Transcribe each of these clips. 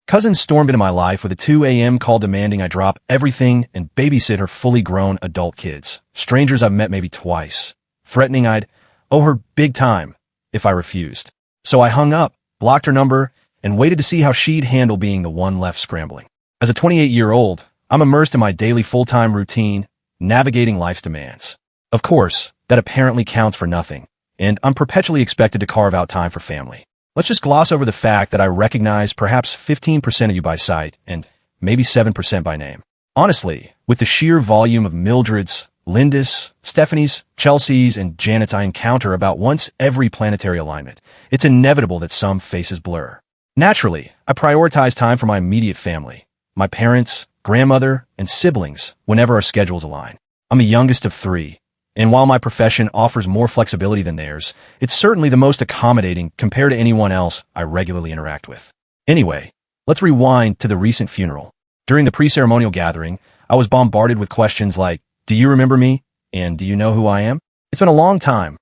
Cousins stormed into my life with a 2 a.m. call demanding I drop everything and babysit her fully grown adult kids, strangers I've met maybe twice, threatening I'd owe her big time if I refused. So I hung up, blocked her number, and waited to see how she'd handle being the one left scrambling. As a 28-year-old, I'm immersed in my daily full-time routine, navigating life's demands. Of course, that apparently counts for nothing, and I'm perpetually expected to carve out time for family. Let's just gloss over the fact that I recognize perhaps 15% of you by sight and maybe 7% by name. Honestly, with the sheer volume of Mildreds, Lindis, Stephanies, Chelseas, and Janets I encounter about once every planetary alignment, it's inevitable that some faces blur. Naturally, I prioritize time for my immediate family, my parents, grandmother, and siblings whenever our schedules align. I'm the youngest of 3. And while my profession offers more flexibility than theirs, it's certainly the most accommodating compared to anyone else I regularly interact with. Anyway, let's rewind to the recent funeral. During the pre-ceremonial gathering, I was bombarded with questions like, "Do you remember me?" and "Do you know who I am?" It's been a long time.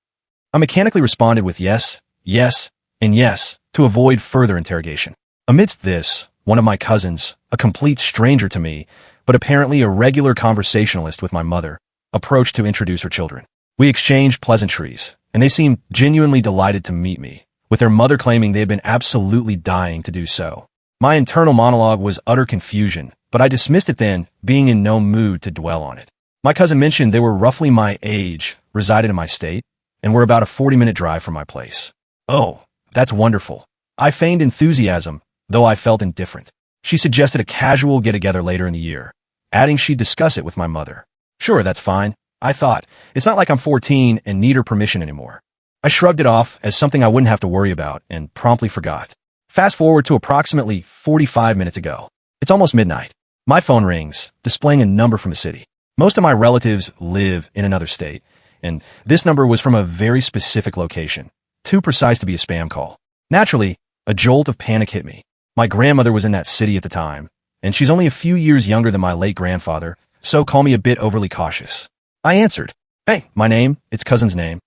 I mechanically responded with yes, yes, and yes to avoid further interrogation. Amidst this, one of my cousins, a complete stranger to me, but apparently a regular conversationalist with my mother, approached to introduce her children. We exchanged pleasantries, and they seemed genuinely delighted to meet me, with their mother claiming they had been absolutely dying to do so. My internal monologue was utter confusion, but I dismissed it then, being in no mood to dwell on it. My cousin mentioned they were roughly my age, resided in my state, and were about a 40-minute drive from my place. "Oh, that's wonderful." I feigned enthusiasm, though I felt indifferent. She suggested a casual get-together later in the year, adding she'd discuss it with my mother. Sure, that's fine, I thought. It's not like I'm 14 and need her permission anymore. I shrugged it off as something I wouldn't have to worry about and promptly forgot. Fast forward to approximately 45 minutes ago. It's almost midnight. My phone rings, displaying a number from a city. Most of my relatives live in another state, and this number was from a very specific location, too precise to be a spam call. Naturally, a jolt of panic hit me. My grandmother was in that city at the time, and she's only a few years younger than my late grandfather, so call me a bit overly cautious. I answered, "Hey, my name, it's cousin's name.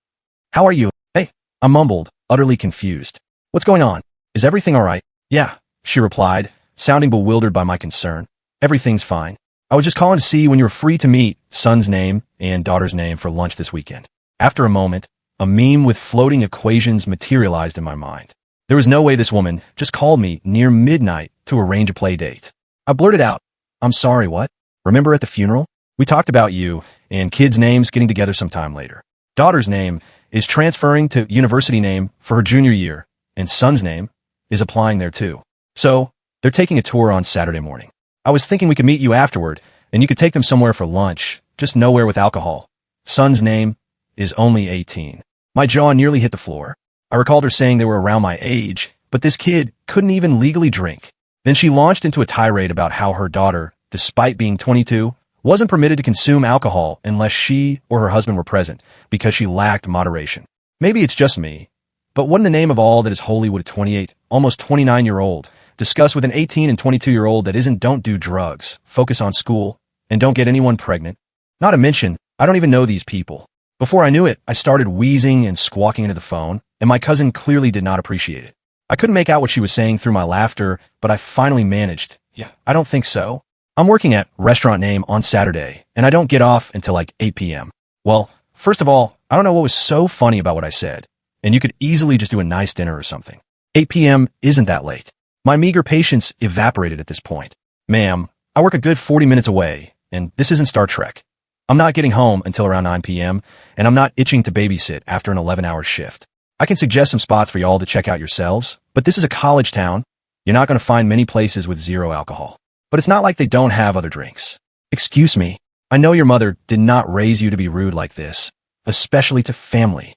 How are you?" "Hey," I mumbled, utterly confused. "What's going on? Is everything all right?" "Yeah," she replied, sounding bewildered by my concern. "Everything's fine. I was just calling to see when you were free to meet son's name and daughter's name for lunch this weekend." After a moment, a meme with floating equations materialized in my mind. There was no way this woman just called me near midnight to arrange a play date. I blurted out, "I'm sorry, what? Remember at the funeral? We talked about you and kids' names getting together sometime later. Daughter's name is transferring to university name for her junior year, and son's name is applying there too. So, they're taking a tour on Saturday morning. I was thinking we could meet you afterward, and you could take them somewhere for lunch, just nowhere with alcohol. Son's name is only 18. My jaw nearly hit the floor. I recalled her saying they were around my age, but this kid couldn't even legally drink. Then she launched into a tirade about how her daughter, despite being 22, wasn't permitted to consume alcohol unless she or her husband were present because she lacked moderation. Maybe it's just me, but what in the name of all that is holy would a 28, almost 29-year-old discuss with an 18 and 22-year-old that isn't don't do drugs, focus on school, and don't get anyone pregnant? Not to mention, I don't even know these people. Before I knew it, I started wheezing and squawking into the phone, and my cousin clearly did not appreciate it. I couldn't make out what she was saying through my laughter, but I finally managed. "Yeah, I don't think so. I'm working at restaurant name on Saturday, and I don't get off until like 8 p.m. Well, first of all, I don't know what was so funny about what I said, and you could easily just do a nice dinner or something. 8 p.m. isn't that late." My meager patience evaporated at this point. "Ma'am, I work a good 40 minutes away, and this isn't Star Trek. I'm not getting home until around 9 p.m., and I'm not itching to babysit after an 11-hour shift. I can suggest some spots for y'all to check out yourselves, but this is a college town. You're not going to find many places with zero alcohol. But it's not like they don't have other drinks." "Excuse me, I know your mother did not raise you to be rude like this, especially to family."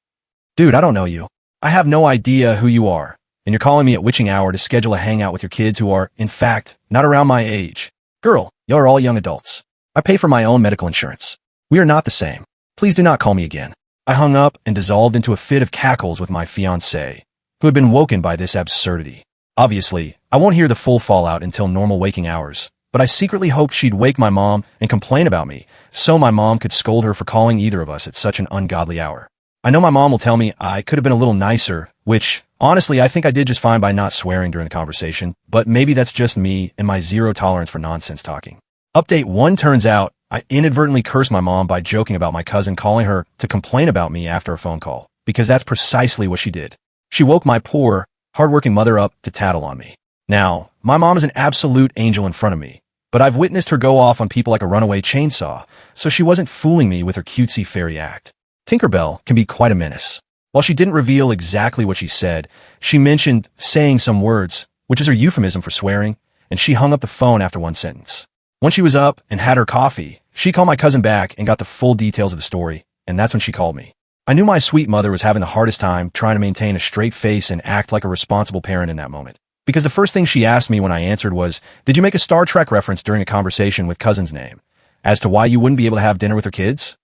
"Dude, I don't know you. I have no idea who you are, and you're calling me at witching hour to schedule a hangout with your kids who are, in fact, not around my age. Girl, y'all are all young adults. I pay for my own medical insurance. We are not the same. Please do not call me again." I hung up and dissolved into a fit of cackles with my fiancée, who had been woken by this absurdity. Obviously, I won't hear the full fallout until normal waking hours, but I secretly hoped she'd wake my mom and complain about me, so my mom could scold her for calling either of us at such an ungodly hour. I know my mom will tell me I could have been a little nicer, which, honestly, I think I did just fine by not swearing during the conversation, but maybe that's just me and my zero tolerance for nonsense talking. Update 1 turns out I inadvertently cursed my mom by joking about my cousin calling her to complain about me after a phone call, because that's precisely what she did. She woke my poor, hardworking mother up to tattle on me. Now, my mom is an absolute angel in front of me, but I've witnessed her go off on people like a runaway chainsaw, so she wasn't fooling me with her cutesy fairy act. Tinkerbell can be quite a menace. While she didn't reveal exactly what she said, she mentioned saying some words, which is her euphemism for swearing, and she hung up the phone after one sentence. Once she was up and had her coffee, she called my cousin back and got the full details of the story, and that's when she called me. I knew my sweet mother was having the hardest time trying to maintain a straight face and act like a responsible parent in that moment. Because the first thing she asked me when I answered was, "Did you make a Star Trek reference during a conversation with cousin's name? As to why you wouldn't be able to have dinner with her kids?"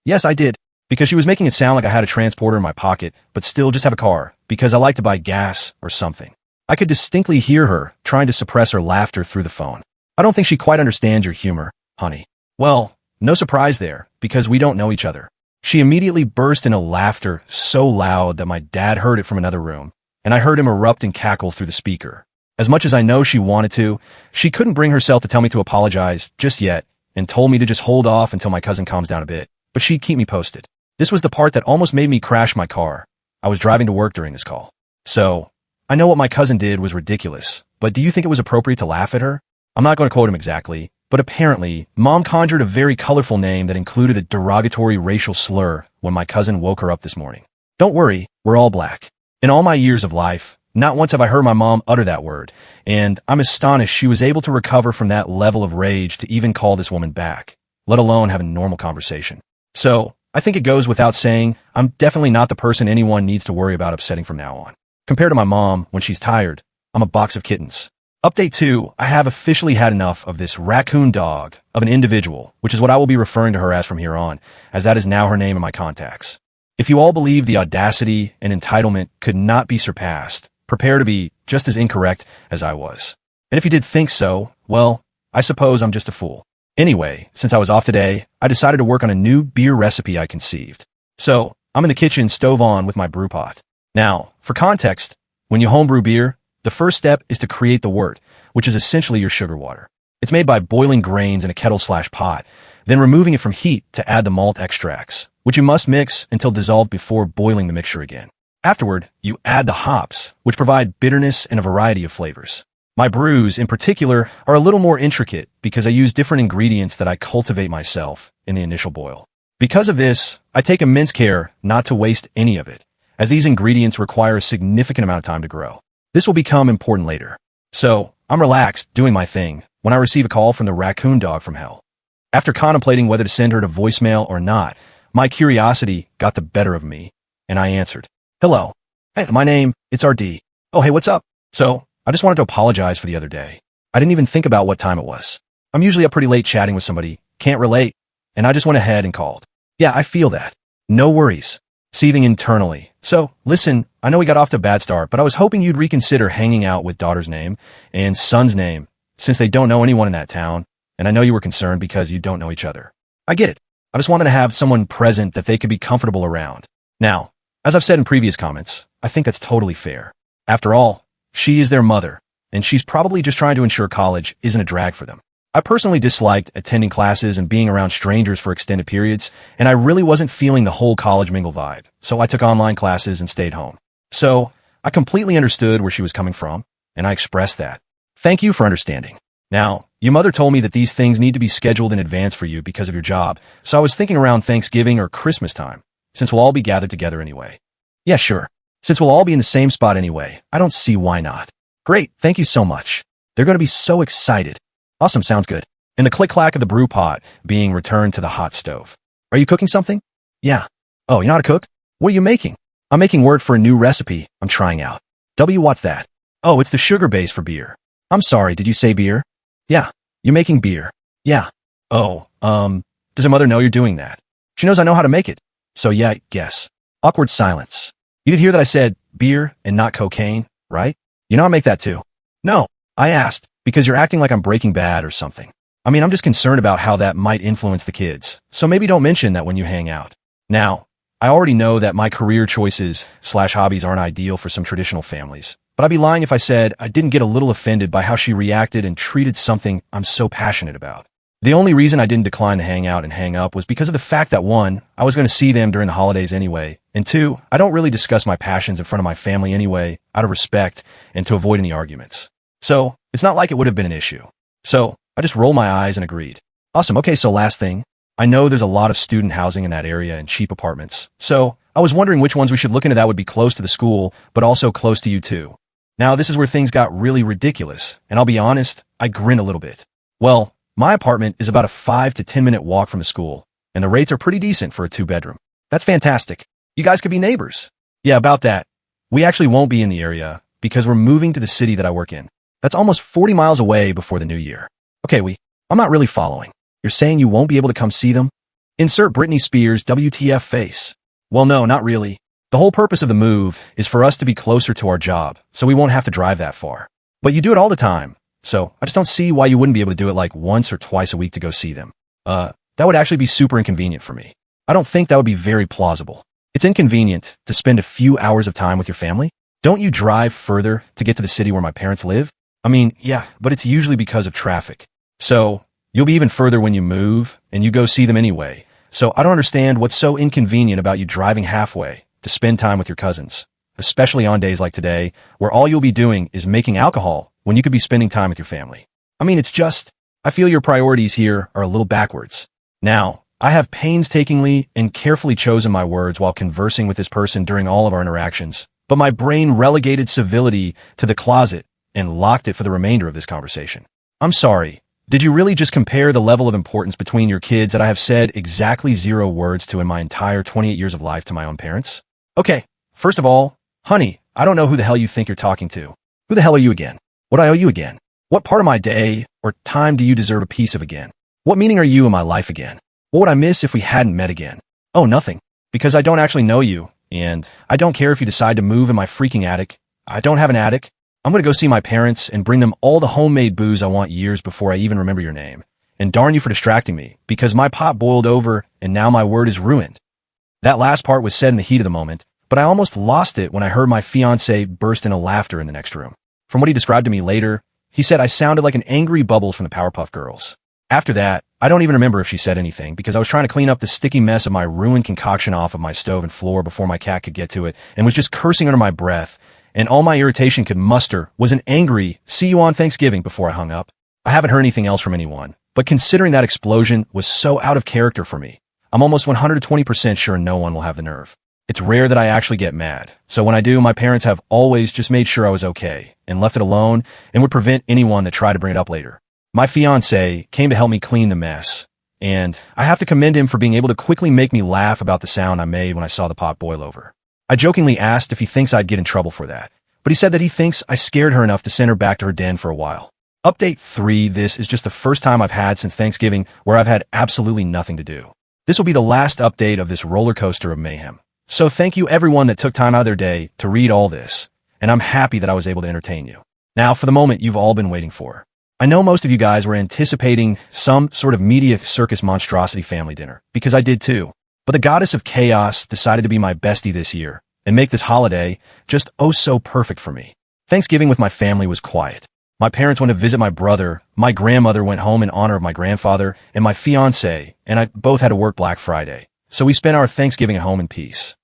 Yes, I did. Because she was making it sound like I had a transporter in my pocket, but still just have a car, because I like to buy gas or something. I could distinctly hear her trying to suppress her laughter through the phone. I don't think she quite understands your humor, honey. Well, no surprise there, because we don't know each other. She immediately burst into laughter so loud that my dad heard it from another room, and I heard him erupt and cackle through the speaker. As much as I know she wanted to, she couldn't bring herself to tell me to apologize just yet, and told me to just hold off until my cousin calms down a bit, but she'd keep me posted. This was the part that almost made me crash my car. I was driving to work during this call. So, I know what my cousin did was ridiculous, but do you think it was appropriate to laugh at her? I'm not going to quote him exactly, but apparently, Mom conjured a very colorful name that included a derogatory racial slur when my cousin woke her up this morning. Don't worry, we're all black. In all my years of life, not once have I heard my mom utter that word, and I'm astonished she was able to recover from that level of rage to even call this woman back, let alone have a normal conversation. So, I think it goes without saying, I'm definitely not the person anyone needs to worry about upsetting from now on. Compared to my mom, when she's tired, I'm a box of kittens. Update 2, I have officially had enough of this raccoon dog of an individual, which is what I will be referring to her as from here on, as that is now her name in my contacts. If you all believe the audacity and entitlement could not be surpassed, prepare to be just as incorrect as I was. And if you did think so, well, I suppose I'm just a fool. Anyway, since I was off today, I decided to work on a new beer recipe I conceived. So, I'm in the kitchen stove on with my brew pot. Now, for context, when you homebrew beer, the first step is to create the wort, which is essentially your sugar water. It's made by boiling grains in a kettle/pot, then removing it from heat to add the malt extracts, which you must mix until dissolved before boiling the mixture again. Afterward, you add the hops, which provide bitterness and a variety of flavors. My brews, in particular, are a little more intricate because I use different ingredients that I cultivate myself in the initial boil. Because of this, I take immense care not to waste any of it, as these ingredients require a significant amount of time to grow. This will become important later. So, I'm relaxed, doing my thing, when I receive a call from the raccoon dog from hell. After contemplating whether to send her to voicemail or not, my curiosity got the better of me, and I answered. Hello. Hey, my name, it's RD. Oh, hey, what's up? So, I just wanted to apologize for the other day. I didn't even think about what time it was. I'm usually up pretty late chatting with somebody, can't relate, and I just went ahead and called. Yeah, I feel that. No worries. Seething internally. So, listen, I know we got off to a bad start, but I was hoping you'd reconsider hanging out with daughter's name and son's name, since they don't know anyone in that town, and I know you were concerned because you don't know each other. I get it. I just wanted to have someone present that they could be comfortable around. Now, as I've said in previous comments, I think that's totally fair. After all, she is their mother, and she's probably just trying to ensure college isn't a drag for them. I personally disliked attending classes and being around strangers for extended periods, and I really wasn't feeling the whole college mingle vibe, so I took online classes and stayed home. So, I completely understood where she was coming from, and I expressed that. Thank you for understanding. Now, your mother told me that these things need to be scheduled in advance for you because of your job, so I was thinking around Thanksgiving or Christmas time, since we'll all be gathered together anyway. Yeah, sure. Since we'll all be in the same spot anyway, I don't see why not. Great, thank you so much. They're going to be so excited. Awesome, sounds good. And the click-clack of the brew pot being returned to the hot stove. Are you cooking something? Yeah. Oh, you're not a cook? What are you making? I'm making wort for a new recipe I'm trying out. What's that? Oh, it's the sugar base for beer. I'm sorry, did you say beer? Yeah. You're making beer. Yeah. Oh, does her mother know you're doing that? She knows I know how to make it. So yeah, guess. Awkward silence. You did hear that I said beer and not cocaine, right? You know I make that too. No, I asked, because you're acting like I'm Breaking Bad or something. I mean, I'm just concerned about how that might influence the kids, so maybe don't mention that when you hang out. Now, I already know that my career choices/hobbies aren't ideal for some traditional families, but I'd be lying if I said I didn't get a little offended by how she reacted and treated something I'm so passionate about. The only reason I didn't decline to hang out and hang up was because of the fact that 1, I was going to see them during the holidays anyway, and 2, I don't really discuss my passions in front of my family anyway, out of respect and to avoid any arguments. So, it's not like it would have been an issue. So, I just rolled my eyes and agreed. Awesome. Okay, so last thing. I know there's a lot of student housing in that area and cheap apartments. So, I was wondering which ones we should look into that would be close to the school, but also close to you too. Now, this is where things got really ridiculous, and I'll be honest, I grinned a little bit. Well, my apartment is about a 5 to 10 minute walk from the school, and the rates are pretty decent for a 2-bedroom. That's fantastic. You guys could be neighbors. Yeah, about that. We actually won't be in the area because we're moving to the city that I work in. That's almost 40 miles away before the new year. Okay, I'm not really following. You're saying you won't be able to come see them? Insert Britney Spears WTF face. Well, no, not really. The whole purpose of the move is for us to be closer to our job, so we won't have to drive that far. But you do it all the time, so I just don't see why you wouldn't be able to do it like once or twice a week to go see them. That would actually be super inconvenient for me. I don't think that would be very plausible. It's inconvenient to spend a few hours of time with your family. Don't you drive further to get to the city where my parents live? I mean, yeah, but it's usually because of traffic. So, you'll be even further when you move, and you go see them anyway. So I don't understand what's so inconvenient about you driving halfway to spend time with your cousins, especially on days like today, where all you'll be doing is making alcohol when you could be spending time with your family. I mean, it's just, I feel your priorities here are a little backwards. Now, I have painstakingly and carefully chosen my words while conversing with this person during all of our interactions, but my brain relegated civility to the closet and locked it for the remainder of this conversation. I'm sorry. Did you really just compare the level of importance between your kids that I have said exactly 0 words to in my entire 28 years of life to my own parents? Okay, first of all, honey, I don't know who the hell you think you're talking to. Who the hell are you again? What do I owe you again? What part of my day or time do you deserve a piece of again? What meaning are you in my life again? What would I miss if we hadn't met again? Oh, nothing. Because I don't actually know you, and I don't care if you decide to move in my freaking attic. I don't have an attic. I'm going to go see my parents and bring them all the homemade booze I want years before I even remember your name. And darn you for distracting me, because my pot boiled over and now my word is ruined. That last part was said in the heat of the moment, but I almost lost it when I heard my fiancé burst into laughter in the next room. From what he described to me later, he said I sounded like an angry Bubbles from the Powerpuff Girls. After that, I don't even remember if she said anything, because I was trying to clean up the sticky mess of my ruined concoction off of my stove and floor before my cat could get to it, and was just cursing under my breath. And all my irritation could muster was an angry, see you on Thanksgiving before I hung up. I haven't heard anything else from anyone, but considering that explosion was so out of character for me, I'm almost 120% sure no one will have the nerve. It's rare that I actually get mad, so when I do, my parents have always just made sure I was okay, and left it alone, and would prevent anyone that tried to bring it up later. My fiancé came to help me clean the mess, and I have to commend him for being able to quickly make me laugh about the sound I made when I saw the pot boil over. I jokingly asked if he thinks I'd get in trouble for that, but he said that he thinks I scared her enough to send her back to her den for a while. Update 3, this is just the first time I've had since Thanksgiving where I've had absolutely nothing to do. This will be the last update of this roller coaster of mayhem. So thank you everyone that took time out of their day to read all this, and I'm happy that I was able to entertain you. Now for the moment you've all been waiting for. I know most of you guys were anticipating some sort of media circus monstrosity family dinner, because I did too. But the goddess of chaos decided to be my bestie this year and make this holiday just oh so perfect for me. Thanksgiving with my family was quiet. My parents went to visit my brother, my grandmother went home in honor of my grandfather, and my fiancé and I both had to work Black Friday. So we spent our Thanksgiving at home in peace.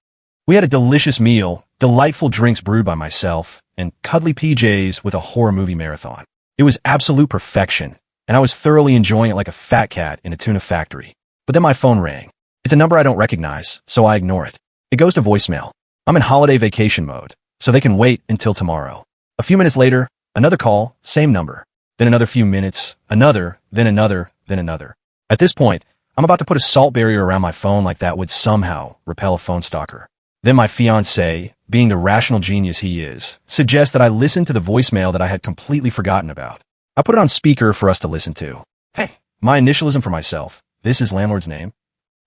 We had a delicious meal, delightful drinks brewed by myself, and cuddly PJs with a horror movie marathon. It was absolute perfection, and I was thoroughly enjoying it like a fat cat in a tuna factory. But then my phone rang. It's a number I don't recognize, so I ignore it. It goes to voicemail. I'm in holiday vacation mode, so they can wait until tomorrow. A few minutes later, another call, same number. Then another few minutes, another, then another, then another. At this point, I'm about to put a salt barrier around my phone like that would somehow repel a phone stalker. Then my fiancé, being the rational genius he is, suggests that I listen to the voicemail that I had completely forgotten about. I put it on speaker for us to listen to. Hey, my initialism for myself. This is landlord's name.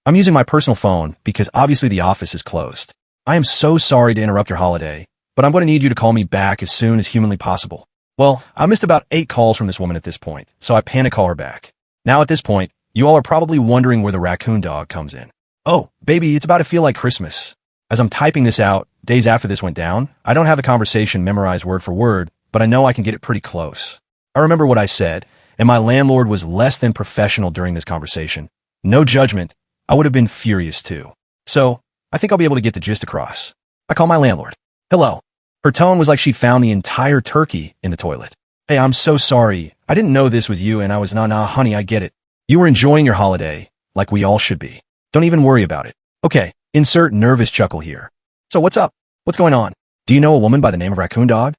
I'm using my personal phone because obviously the office is closed. I am so sorry to interrupt your holiday, but I'm going to need you to call me back as soon as humanly possible. Well, I missed about 8 calls from this woman at this point, so I panic call her back. Now at this point, you all are probably wondering where the raccoon dog comes in. Oh, baby, it's about to feel like Christmas. As I'm typing this out, days after this went down, I don't have the conversation memorized word for word, but I know I can get it pretty close. I remember what I said, and my landlord was less than professional during this conversation. No judgment, I would have been furious too. So, I think I'll be able to get the gist across. I call my landlord. Hello. Her tone was like she'd found the entire turkey in the toilet. Hey, I'm so sorry. I didn't know this was you and I was nah, honey, I get it. You were enjoying your holiday, like we all should be. Don't even worry about it. Okay, insert nervous chuckle here. So what's up? What's going on? Do you know a woman by the name of Raccoon Dog?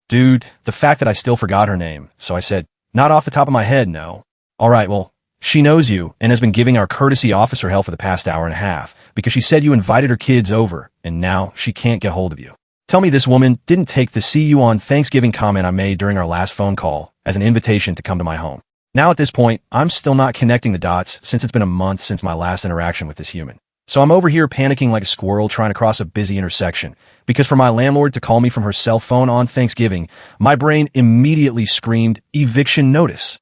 Dude, the fact that I still forgot her name, so I said, not off the top of my head, no. Alright, well, she knows you and has been giving our courtesy officer hell for the past hour and a half because she said you invited her kids over and now she can't get hold of you. Tell me this woman didn't take the see you on Thanksgiving comment I made during our last phone call as an invitation to come to my home. Now at this point, I'm still not connecting the dots since it's been a month since my last interaction with this human. So I'm over here panicking like a squirrel trying to cross a busy intersection because for my landlord to call me from her cell phone on Thanksgiving, my brain immediately screamed eviction notice.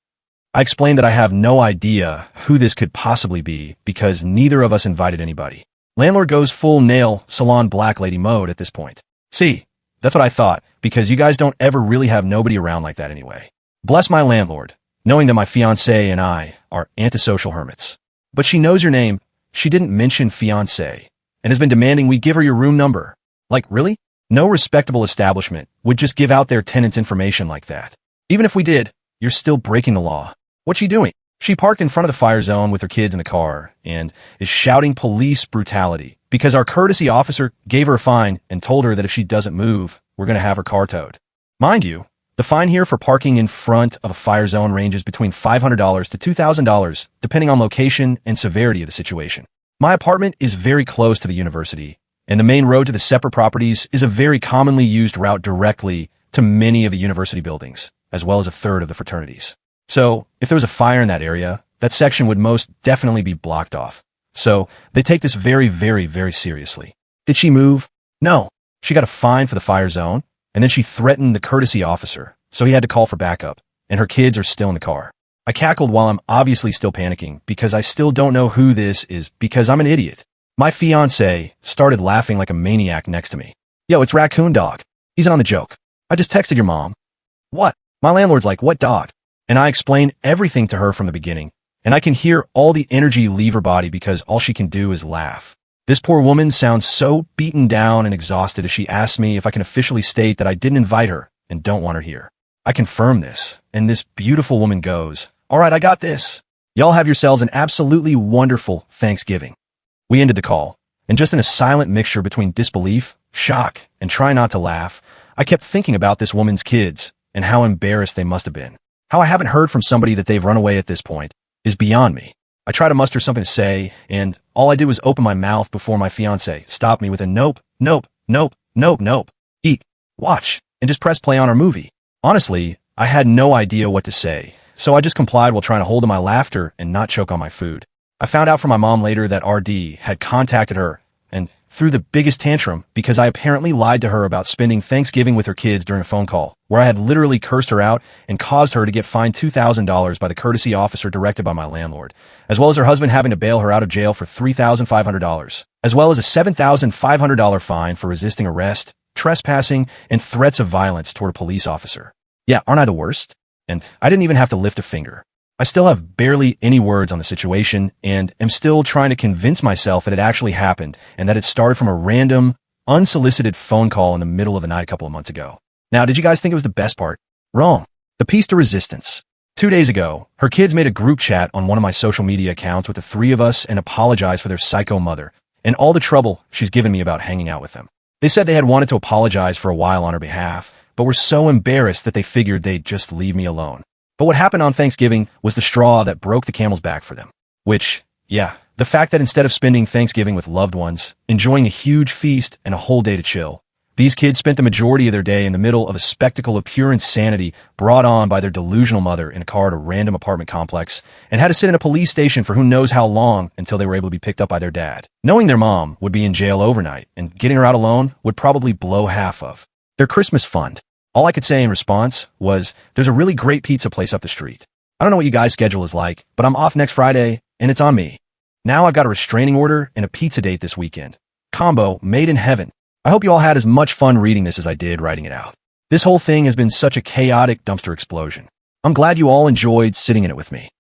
I explained that I have no idea who this could possibly be because neither of us invited anybody. Landlord goes full nail salon black lady mode at this point. See, that's what I thought because you guys don't ever really have nobody around like that anyway. Bless my landlord, knowing that my fiancé and I are antisocial hermits. But she knows your name. She didn't mention fiancé and has been demanding we give her your room number. Like, really? No respectable establishment would just give out their tenants' information like that. Even if we did, you're still breaking the law. What's she doing? She parked in front of the fire zone with her kids in the car and is shouting police brutality because our courtesy officer gave her a fine and told her that if she doesn't move, we're going to have her car towed. Mind you, the fine here for parking in front of a fire zone ranges between $500 to $2,000, depending on location and severity of the situation. My apartment is very close to the university, and the main road to the separate properties is a very commonly used route directly to many of the university buildings, as well as a third of the fraternities. So, if there was a fire in that area, that section would most definitely be blocked off. So, they take this very, very, very seriously. Did she move? No. She got a fine for the fire zone, and then she threatened the courtesy officer, so he had to call for backup, and her kids are still in the car. I cackled while I'm obviously still panicking because I still don't know who this is because I'm an idiot. My fiancé started laughing like a maniac next to me. Yo, it's Raccoon Dog. He's on the joke. I just texted your mom. What? My landlord's like, what dog? And I explained everything to her from the beginning, and I can hear all the energy leave her body because all she can do is laugh. This poor woman sounds so beaten down and exhausted as she asks me if I can officially state that I didn't invite her and don't want her here. I confirm this, and this beautiful woman goes, all right, I got this. Y'all have yourselves an absolutely wonderful Thanksgiving. We ended the call, and just in a silent mixture between disbelief, shock, and trying not to laugh, I kept thinking about this woman's kids and how embarrassed they must have been. How I haven't heard from somebody that they've run away at this point is beyond me. I try to muster something to say, and all I did was open my mouth before my fiancé stopped me with a nope, nope, nope, nope, nope. Eat, watch, and just press play on our movie. Honestly, I had no idea what to say, so I just complied while trying to hold in my laughter and not choke on my food. I found out from my mom later that RD had contacted her and threw the biggest tantrum because I apparently lied to her about spending Thanksgiving with her kids during a phone call, where I had literally cursed her out and caused her to get fined $2,000 by the courtesy officer directed by my landlord, as well as her husband having to bail her out of jail for $3,500, as well as a $7,500 fine for resisting arrest, trespassing, and threats of violence toward a police officer. Yeah, aren't I the worst? And I didn't even have to lift a finger. I still have barely any words on the situation and am still trying to convince myself that it actually happened and that it started from a random, unsolicited phone call in the middle of the night a couple of months ago. Now, did you guys think it was the best part? Wrong. The piece de resistance. 2 days ago, her kids made a group chat on one of my social media accounts with the three of us and apologized for their psycho mother and all the trouble she's given me about hanging out with them. They said they had wanted to apologize for a while on her behalf, but were so embarrassed that they figured they'd just leave me alone. But what happened on Thanksgiving was the straw that broke the camel's back for them. Which, yeah, the fact that instead of spending Thanksgiving with loved ones, enjoying a huge feast and a whole day to chill, these kids spent the majority of their day in the middle of a spectacle of pure insanity brought on by their delusional mother in a car at a random apartment complex and had to sit in a police station for who knows how long until they were able to be picked up by their dad. Knowing their mom would be in jail overnight and getting her out alone would probably blow half of their Christmas fund. All I could say in response was, there's a really great pizza place up the street. I don't know what you guys' schedule is like, but I'm off next Friday, and it's on me. Now I've got a restraining order and a pizza date this weekend. Combo made in heaven. I hope you all had as much fun reading this as I did writing it out. This whole thing has been such a chaotic dumpster explosion. I'm glad you all enjoyed sitting in it with me.